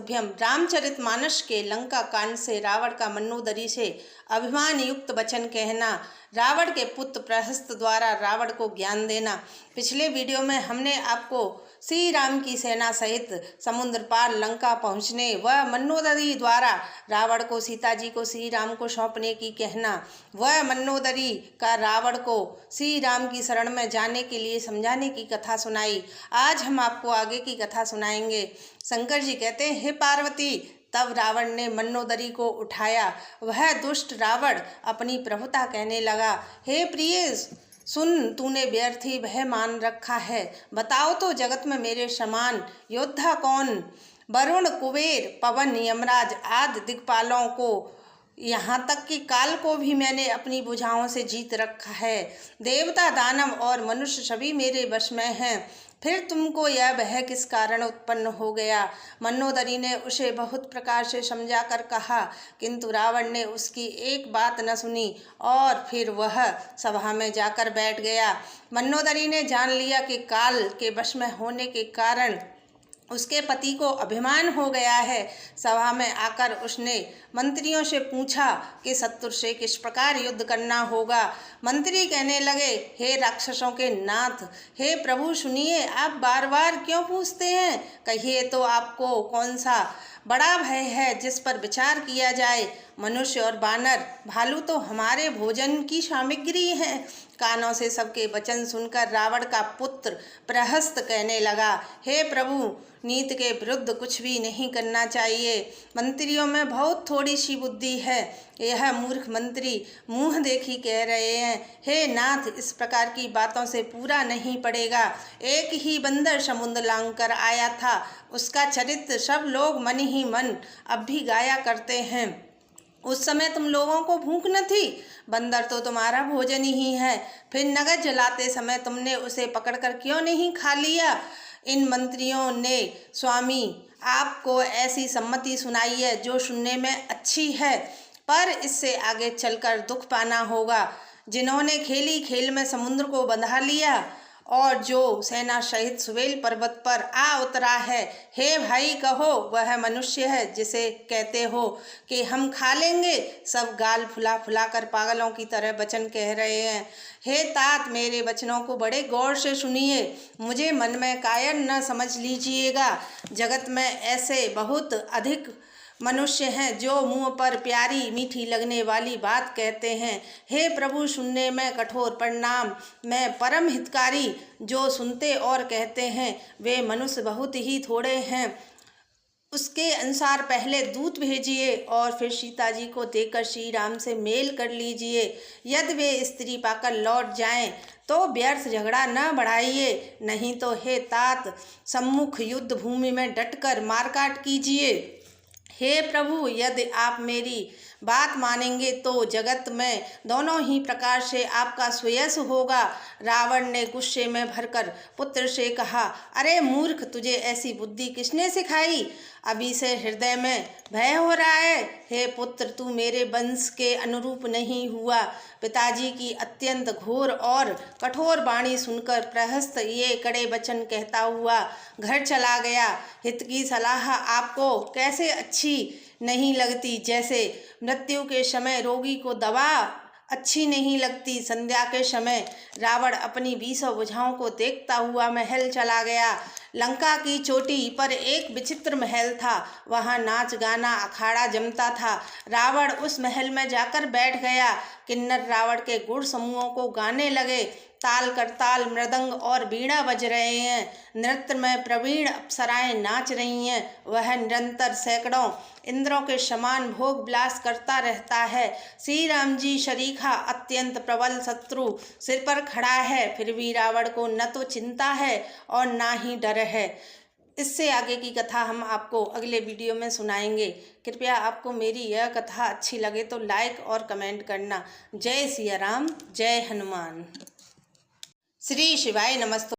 तुभ्यम। रामचरितमानस के लंका कांड से रावण का मनोदरी से अभिमान युक्त वचन कहना, रावण के पुत्र प्रहस्त द्वारा रावण को ज्ञान देना। पिछले वीडियो में हमने आपको श्री राम की सेना सहित समुद्र पार लंका पहुंचने व मनोदरी द्वारा रावण को सीता जी को श्री राम को सौंपने की कहना, वह मनोदरी का रावण को श्री राम की शरण में जाने के लिए समझाने की कथा सुनाई। आज हम आपको आगे की कथा सुनाएंगे। शंकर जी कहते हैं, हे पार्वती, तब रावण ने मनोदरी को उठाया। वह दुष्ट रावण अपनी प्रभुता कहने लगा, हे प्रिय सुन, तूने व्यर्थ ही वह मान रखा है। बताओ तो जगत में मेरे समान योद्धा कौन? वरुण, कुबेर, पवन, यमराज आदि दिक्पालों को, यहाँ तक कि काल को भी मैंने अपनी भुजाओं से जीत रखा है। देवता, दानव और मनुष्य सभी मेरे वश में हैं। फिर तुमको यह भय किस कारण उत्पन्न हो गया? मनोदरी ने उसे बहुत प्रकार से समझा कर कहा, किंतु रावण ने उसकी एक बात न सुनी और फिर वह सभा में जाकर बैठ गया। मनोदरी ने जान लिया कि काल के वश में होने के कारण उसके पति को अभिमान हो गया है। सभा में आकर उसने मंत्रियों से पूछा कि शत्रु से किस प्रकार युद्ध करना होगा। मंत्री कहने लगे, हे राक्षसों के नाथ, हे प्रभु सुनिए, आप बार बार क्यों पूछते हैं? कहिए तो आपको कौन सा बड़ा भय है जिस पर विचार किया जाए? मनुष्य और बानर, भालू तो हमारे भोजन की सामग्री हैं। कानों से सबके वचन सुनकर रावण का पुत्र प्रहस्त कहने लगा, हे प्रभु, नीति के विरुद्ध कुछ भी नहीं करना चाहिए। मंत्रियों में बहुत थोड़ी सी बुद्धि है। यह मूर्ख मंत्री मुंह देखी कह रहे हैं। हे नाथ, इस प्रकार की बातों से पूरा नहीं पड़ेगा। एक ही बंदर समुद्र लांघकर आया था, उसका चरित्र सब लोग मन ही मन अब भी गाया करते हैं। उस समय तुम लोगों को भूख न थी, बंदर तो तुम्हारा भोजन ही है। फिर नगर जलाते समय तुमने उसे पकड़कर क्यों नहीं खा लिया? इन मंत्रियों ने स्वामी आपको ऐसी सम्मति सुनाई है जो सुनने में अच्छी है, पर इससे आगे चलकर दुख पाना होगा। जिन्होंने खेली खेल में समुद्र को बंधा लिया और जो सेना सहित सुवेल पर्वत पर आ उतरा है, हे भाई कहो, वह मनुष्य है जिसे कहते हो कि हम खा लेंगे। सब गाल फुला फुला कर पागलों की तरह वचन कह रहे हैं। हे तात, मेरे वचनों को बड़े गौर से सुनिए, मुझे मन में कायर न समझ लीजिएगा। जगत में ऐसे बहुत अधिक मनुष्य हैं जो मुंह पर प्यारी मीठी लगने वाली बात कहते हैं। हे प्रभु, सुनने में कठोर, परिणाम में परम हितकारी जो सुनते और कहते हैं, वे मनुष्य बहुत ही थोड़े हैं। उसके अनुसार पहले दूत भेजिए और फिर सीता जी को देकर श्री राम से मेल कर लीजिए। यदि वे स्त्री पाकर लौट जाएं तो व्यर्थ झगड़ा न बढ़ाइए, नहीं तो हे तात, सम्मुख युद्ध भूमि में डटकर मारकाट कीजिए। हे प्रभु, यदि आप मेरी बात मानेंगे तो जगत में दोनों ही प्रकार से आपका श्रेयस होगा। रावण ने गुस्से में भरकर पुत्र से कहा, अरे मूर्ख, तुझे ऐसी बुद्धि किसने सिखाई? अभी से हृदय में भय हो रहा है। हे पुत्र, तू मेरे वंश के अनुरूप नहीं हुआ। पिताजी की अत्यंत घोर और कठोर वाणी सुनकर प्रहस्त ये कड़े वचन कहता हुआ घर चला गया। हित की सलाह आपको कैसे अच्छी नहीं लगती? जैसे मृत्यु के समय रोगी को दवा अच्छी नहीं लगती। संध्या के समय रावण अपनी 20 भुजाओं को देखता हुआ महल चला गया। लंका की चोटी पर एक विचित्र महल था, वहाँ नाच गाना अखाड़ा जमता था। रावण उस महल में जाकर बैठ गया। किन्नर रावण के गुण समूहों को गाने लगे। ताल करताल, मृदंग और वीणा बज रहे हैं। नृत्य में प्रवीण अप्सराएं नाच रही हैं। वह निरंतर सैकड़ों इंद्रों के समान भोग विलास करता रहता है। श्री राम जी शरीखा अत्यंत प्रबल शत्रु सिर पर खड़ा है, फिर भी रावण को न तो चिंता है और ना ही डर है। इससे आगे की कथा हम आपको अगले वीडियो में सुनाएंगे। कृपया आपको मेरी यह कथा अच्छी लगे तो लाइक और कमेंट करना। जय सिया राम, जय हनुमान। श्री शिवाय नमस्तु।